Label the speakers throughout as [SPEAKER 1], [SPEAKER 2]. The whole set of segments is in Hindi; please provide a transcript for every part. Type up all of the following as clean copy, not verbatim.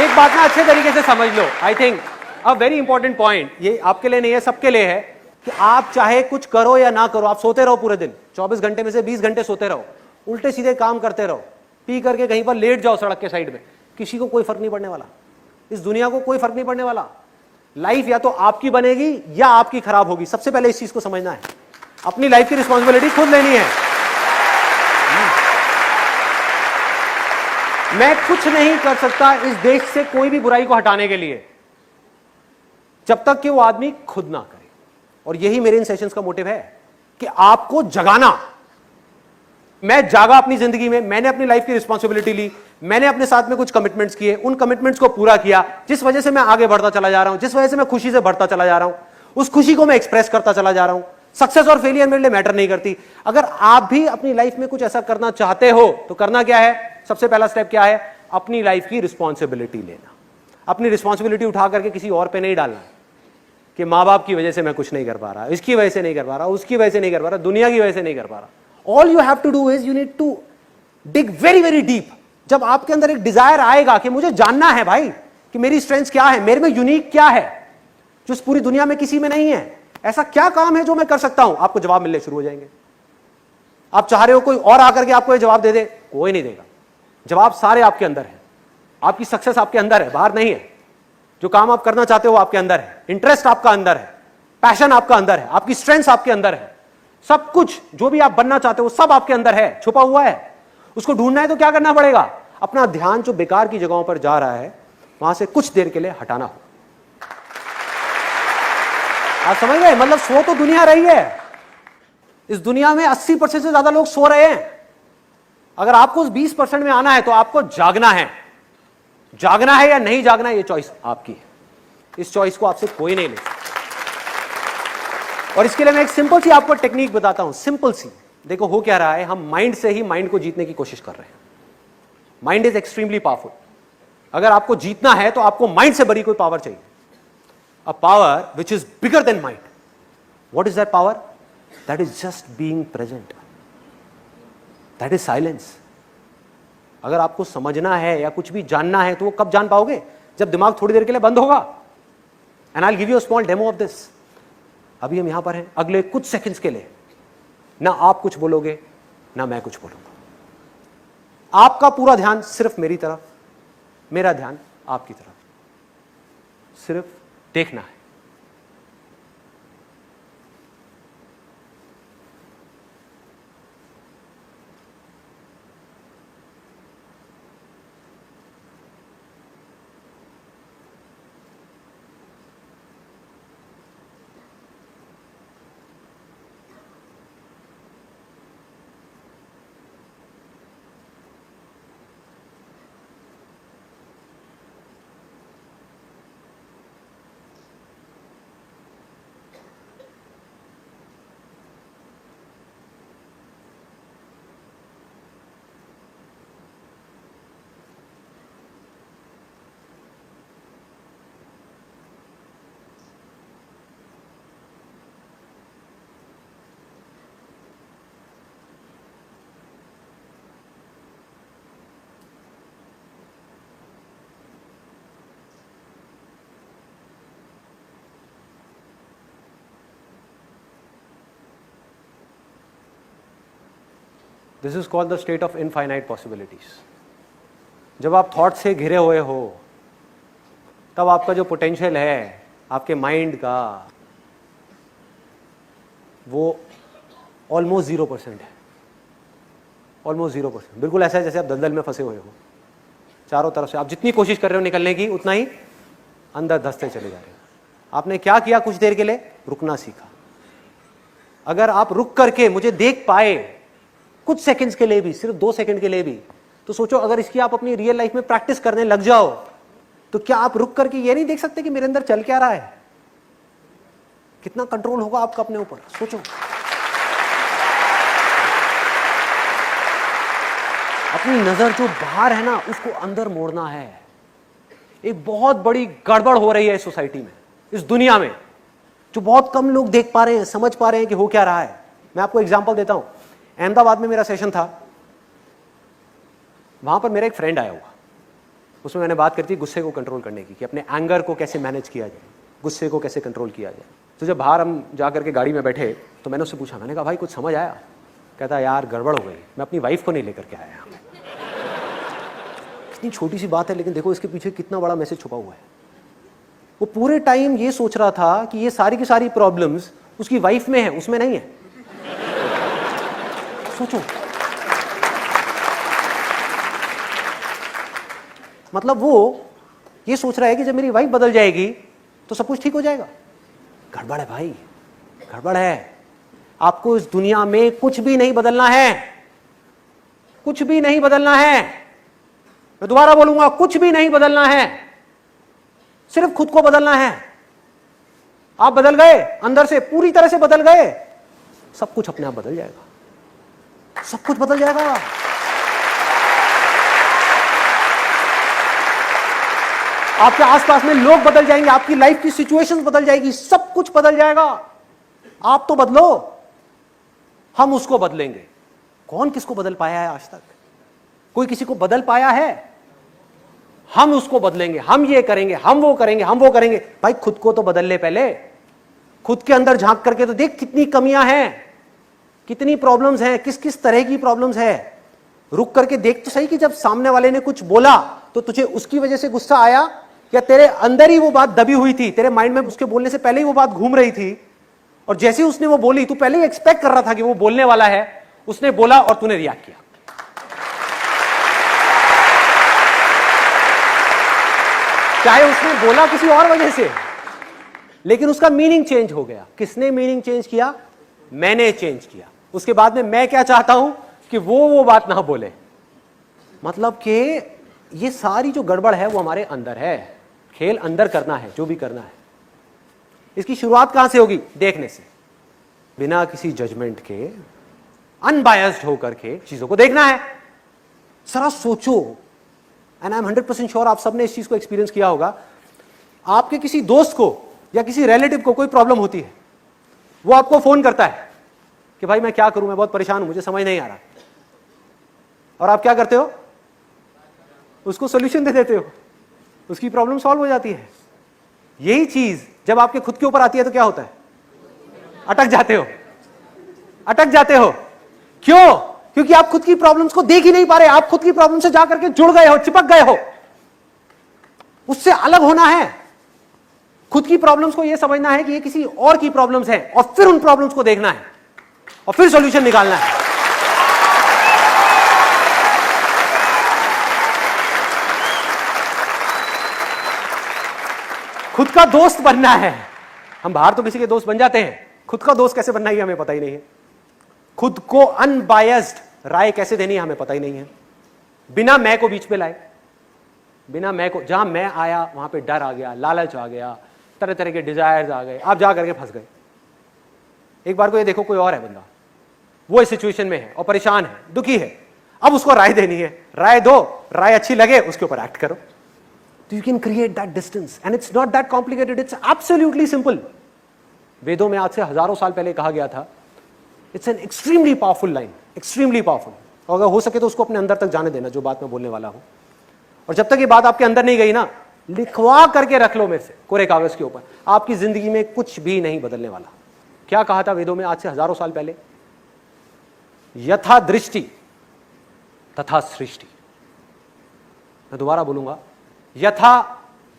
[SPEAKER 1] एक बात ना अच्छे तरीके से समझ लो, I think a very important point, ये आपके लिए नहीं है, सबके लिए है, कि आप चाहे कुछ करो या ना करो, आप सोते रहो पूरे दिन, 24 घंटे में से 20 घंटे सोते रहो, उल्टे सीधे काम करते रहो, पी करके कहीं पर लेट जाओ सड़क के साइड में, किसी को कोई फर्क नहीं पड़ने वाला, इस दुनिया को कोई फर्क नहीं पड़ने वाला। लाइफ या तो आपकी बनेगी या आपकी खराब होगी, सबसे पहले इस चीज को समझना है। अपनी लाइफ की रिस्पॉन्सिबिलिटी खुद लेनी है। मैं कुछ नहीं कर सकता इस देश से कोई भी बुराई को हटाने के लिए जब तक कि वो आदमी खुद ना करे। और यही मेरे इन सेशंस का मोटिव है कि आपको जगाना। मैं जागा अपनी जिंदगी में, मैंने अपनी लाइफ की रिस्पॉन्सिबिलिटी ली, मैंने अपने साथ में कुछ कमिटमेंट्स किए, उन कमिटमेंट्स को पूरा किया, जिस वजह से मैं आगे बढ़ता चला जा रहा हूं, जिस वजह से मैं खुशी से बढ़ता चला जा रहा हूं, उस खुशी को मैं एक्सप्रेस करता चला जा रहा हूं। सक्सेस और फेलियर मेरे लिए मैटर नहीं करती। अगर आप भी अपनी लाइफ में कुछ ऐसा करना चाहते हो तो करना क्या है, सबसे पहला स्टेप क्या है, अपनी लाइफ की रिस्पॉन्सिबिलिटी लेना। अपनी रिस्पॉन्सिबिलिटी उठा करके किसी और पे नहीं डालना कि मां बाप की वजह से मैं कुछ नहीं कर पा रहा, इसकी वजह से नहीं कर पा रहा, उसकी वजह से नहीं कर पा रहा, दुनिया की वजह से नहीं कर पा रहा। All you have to do is you need to dig very very deep. जब आपके अंदर एक डिजायर आएगा कि मुझे जानना है भाई कि मेरी स्ट्रेंथ क्या है, मेरे में यूनिक क्या है जो इस पूरी दुनिया में किसी में नहीं है, ऐसा क्या काम है जो मैं कर सकता हूं, आपको जवाब मिलने शुरू हो जाएंगे। आप चाह रहे हो कोई और आकर के आपको ये जवाब दे दे, कोई नहीं देगा। जवाब सारे आपके अंदर है। आपकी सक्सेस आपके अंदर है, बाहर नहीं है। जो काम आप करना चाहते हो आपके अंदर है, इंटरेस्ट आपका अंदर है, पैशन आपका अंदर है, आपकी स्ट्रेंथ आपके अंदर है, सब कुछ जो भी आप बनना चाहते हो सब आपके अंदर है, छुपा हुआ है। उसको ढूंढना है तो क्या करना पड़ेगा, अपना ध्यान जो बेकार की जगहों पर जा रहा है वहां से कुछ देर के लिए हटाना हो। आप समझ गए, मतलब सो तो दुनिया रही है, इस दुनिया में 80% से ज्यादा लोग सो रहे हैं। अगर आपको उस 20% में आना है तो आपको जागना है। जागना है या नहीं जागना है, ये चॉइस आपकी है। इस चॉइस को आपसे कोई नहीं ले सकता। और इसके लिए मैं एक सिंपल सी आपको टेक्निक बताता हूं, सिंपल सी। देखो हो क्या रहा है, हम माइंड से ही माइंड को जीतने की कोशिश कर रहे हैं। Mind is extremely powerful. अगर आपको जीतना है तो आपको माइंड से बड़ी कोई पावर चाहिए, a power which is bigger than mind. What is that power? That is just being present, that is silence. अगर आपको समझना है या कुछ भी जानना है तो वो कब जान पाओगे, जब दिमाग थोड़ी देर के लिए बंद होगा। And I will give you a small demo of this. अभी हम यहां पर हैं, अगले कुछ सेकंड्स के लिए ना आप कुछ बोलोगे ना मैं कुछ बोलूंगा। आपका पूरा ध्यान सिर्फ मेरी तरफ, मेरा ध्यान आपकी तरफ, सिर्फ देखना है। This is called the state of infinite possibilities. जब आप थॉट से घिरे हुए हो तब आपका जो पोटेंशियल है आपके माइंड का, वो ऑलमोस्ट 0% है। ऑलमोस्ट 0%, बिल्कुल ऐसा है जैसे आप दलदल में फंसे हुए हो। चारों तरफ से आप जितनी कोशिश कर रहे हो निकलने की, उतना ही अंदर धंसते चले जा रहे हो। आपने क्या किया, कुछ देर के लिए रुकना सीखा। अगर आप रुक करके मुझे देख पाए कुछ सेकंड्स के लिए भी, सिर्फ 2 सेकंड के लिए भी, तो सोचो अगर इसकी आप अपनी रियल लाइफ में प्रैक्टिस करने लग जाओ तो क्या आप रुक करके ये नहीं देख सकते कि मेरे अंदर चल क्या रहा है? कितना कंट्रोल होगा आपका अपने ऊपर, सोचो। अपनी नजर जो बाहर है ना उसको अंदर मोड़ना है। एक बहुत बड़ी गड़बड़ हो रही है इस सोसाइटी में, इस दुनिया में, जो बहुत कम लोग देख पा रहे हैं, समझ पा रहे हैं कि हो क्या रहा है। मैं आपको एग्जांपल देता हूं। अहमदाबाद में मेरा सेशन था, वहां पर मेरा एक फ्रेंड आया हुआ। उसमें मैंने बात करती गुस्से को कंट्रोल करने की, कि अपने एंगर को कैसे मैनेज किया जाए, गुस्से को कैसे कंट्रोल किया जाए। तो जब बाहर हम जा करके गाड़ी में बैठे तो मैंने उससे पूछा, मैंने कहा भाई कुछ समझ आया? कहता यार गड़बड़ हो गई, मैं अपनी वाइफ को नहीं लेकर के आया। कितनी छोटी सी बात है, लेकिन देखो इसके पीछे कितना बड़ा मैसेज छुपा हुआ है। वो पूरे टाइम ये सोच रहा था कि ये सारी की सारी प्रॉब्लम्स उसकी वाइफ में है, उसमें नहीं है। सोचो, मतलब वो ये सोच रहा है कि जब मेरी वाइफ बदल जाएगी तो सब कुछ ठीक हो जाएगा। गड़बड़ है भाई, गड़बड़ है। आपको इस दुनिया में कुछ भी नहीं बदलना है, कुछ भी नहीं बदलना है। मैं दोबारा बोलूंगा, कुछ भी नहीं बदलना है, सिर्फ खुद को बदलना है। आप बदल गए, अंदर से पूरी तरह से बदल गए, सब कुछ अपने आप बदल जाएगा, सब कुछ बदल जाएगा। आपके आसपास में लोग बदल जाएंगे, आपकी लाइफ की सिचुएशंस बदल जाएगी, सब कुछ बदल जाएगा। आप तो बदलो, हम उसको बदलेंगे। कौन किसको बदल पाया है आज तक? कोई किसी को बदल पाया है? हम उसको बदलेंगे, हम ये करेंगे, हम वो करेंगे, हम वो करेंगे। भाई खुद को तो बदल ले पहले, खुद के अंदर झांक करके तो देख कितनी कमियां हैं, कितनी प्रॉब्लम्स हैं, किस किस तरह की प्रॉब्लम्स है। रुक करके देख तो सही कि जब सामने वाले ने कुछ बोला तो तुझे उसकी वजह से गुस्सा आया, या तेरे अंदर ही वो बात दबी हुई थी, तेरे माइंड में उसके बोलने से पहले ही वो बात घूम रही थी, और जैसे ही उसने वो बोली तू पहले ही एक्सपेक्ट कर रहा था कि वो बोलने वाला है, उसने बोला और तूने रिएक्ट किया। चाहे उसने बोला किसी और वजह से, लेकिन उसका मीनिंग चेंज हो गया। किसने मीनिंग चेंज किया? मैंने चेंज किया। उसके बाद में मैं क्या चाहता हूं कि वो बात ना बोले। मतलब कि ये सारी जो गड़बड़ है वो हमारे अंदर है। खेल अंदर करना है, जो भी करना है। इसकी शुरुआत कहां से होगी? देखने से, बिना किसी जजमेंट के, अनबायस्ड होकर के चीजों को देखना है। जरा सोचो, एंड आई एम 100% श्योर आप सबने इस चीज को एक्सपीरियंस किया होगा। आपके किसी दोस्त को या किसी रिलेटिव को कोई प्रॉब्लम होती है, वो आपको फोन करता है कि भाई मैं क्या करूं, मैं बहुत परेशान हूं, मुझे समझ नहीं आ रहा। और आप क्या करते हो? उसको सॉल्यूशन दे देते हो, उसकी प्रॉब्लम सॉल्व हो जाती है। यही चीज जब आपके खुद के ऊपर आती है तो क्या होता है? अटक जाते हो, अटक जाते हो। क्यों? क्योंकि आप खुद की प्रॉब्लम्स को देख ही नहीं पा रहे। आप खुद की प्रॉब्लम से जाकर के जुड़ गए हो, चिपक गए हो। उससे अलग होना है। खुद की प्रॉब्लम्स को यह समझना है कि ये किसी और की प्रॉब्लम्स है, और फिर उन प्रॉब्लम्स को देखना है और फिर सॉल्यूशन निकालना है। खुद का दोस्त बनना है। हम बाहर तो किसी के दोस्त बन जाते हैं, खुद का दोस्त कैसे बनना है हमें पता ही नहीं है। खुद को अनबायस्ड राय कैसे देनी है हमें पता ही नहीं है। बिना मैं को बीच पे लाए, बिना मैं को, जहां मैं आया वहां पे डर आ गया, लालच आ गया, तरह तरह के डिजायर्स आ गए, आप जा करके फंस गए। एक बार को ये देखो, कोई और है बंदा, वो इस सिचुएशन में है और परेशान है, दुखी है। अब उसको राय देनी है, राय दो, राय अच्छी लगे उसके ऊपर एक्ट करो। You can create that distance and it's not that complicated, it's absolutely simple. वेदों में आज से हजारों साल पहले कहा गया था, it's an extremely powerful line, extremely powerful. और अगर हो सके तो उसको अपने अंदर तक जाने देना, जो बात मैं बोलने वाला हूं। और जब तक ये बात आपके अंदर नहीं गई ना, लिखवा करके रख लो मेरे से कोरे कागज के ऊपर। आपकी जिंदगी में कुछ भी नहीं बदलने वाला। क्या कहा था वेदों में आज से हजारों साल पहले? यथा दृष्टि तथा सृष्टि। मैं दोबारा बोलूंगा, यथा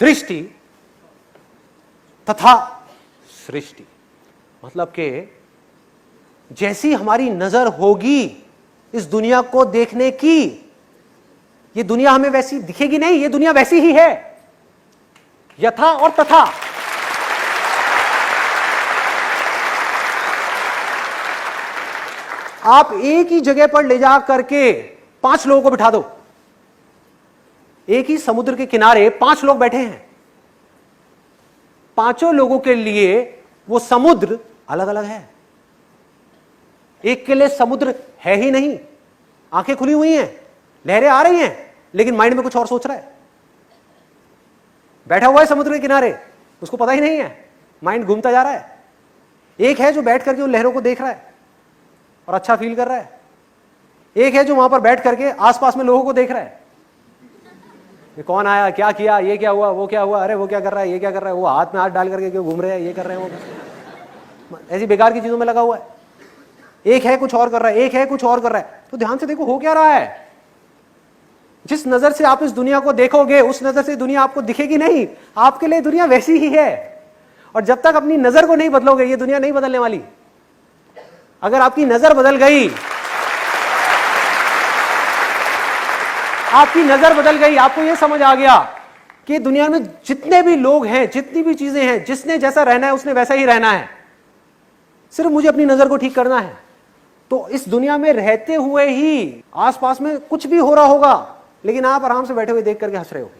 [SPEAKER 1] दृष्टि तथा सृष्टि। मतलब कि जैसी हमारी नजर होगी इस दुनिया को देखने की, ये दुनिया हमें वैसी दिखेगी नहीं, ये दुनिया वैसी ही है। यथा और तथा। आप एक ही जगह पर ले जा करके 5 लोगों को बिठा दो, एक ही समुद्र के किनारे 5 लोग बैठे हैं, पांचों लोगों के लिए वो समुद्र अलग अलग है। एक के लिए समुद्र है ही नहीं, आंखें खुली हुई हैं, लहरें आ रही हैं, लेकिन माइंड में कुछ और सोच रहा है। बैठा हुआ है समुद्र के किनारे, उसको पता ही नहीं है, माइंड घूमता जा रहा है। एक है जो बैठ करके उन लहरों को देख रहा है और अच्छा फील कर रहा है। एक है जो वहां पर बैठ करके आसपास में लोगों को देख रहा है, ये कौन आया, क्या किया, ये क्या हुआ, वो क्या हुआ, अरे वो क्या कर रहा है, ये क्या कर रहा है, वो हाथ में हाथ डाल करके क्यों घूम रहे हैं, ये कर रहे हैं, वो ऐसी बेकार की चीजों में लगा हुआ है। एक है कुछ और कर रहा है, एक है कुछ और कर रहा है। तो ध्यान से देखो हो क्या रहा है। जिस नजर से आप इस दुनिया को देखोगे उस नजर से दुनिया आपको दिखेगी नहीं। आपके लिए दुनिया वैसी ही है। और जब तक अपनी नजर को नहीं बदलोगे ये दुनिया नहीं बदलने वाली। अगर आपकी नजर बदल गई, आपकी नजर बदल गई, आपको यह समझ आ गया कि दुनिया में जितने भी लोग हैं, जितनी भी चीजें हैं, जिसने जैसा रहना है उसने वैसा ही रहना है, सिर्फ मुझे अपनी नजर को ठीक करना है, तो इस दुनिया में रहते हुए ही आसपास में कुछ भी हो रहा होगा लेकिन आप आराम से बैठे हुए देख करके हंस रहे हो।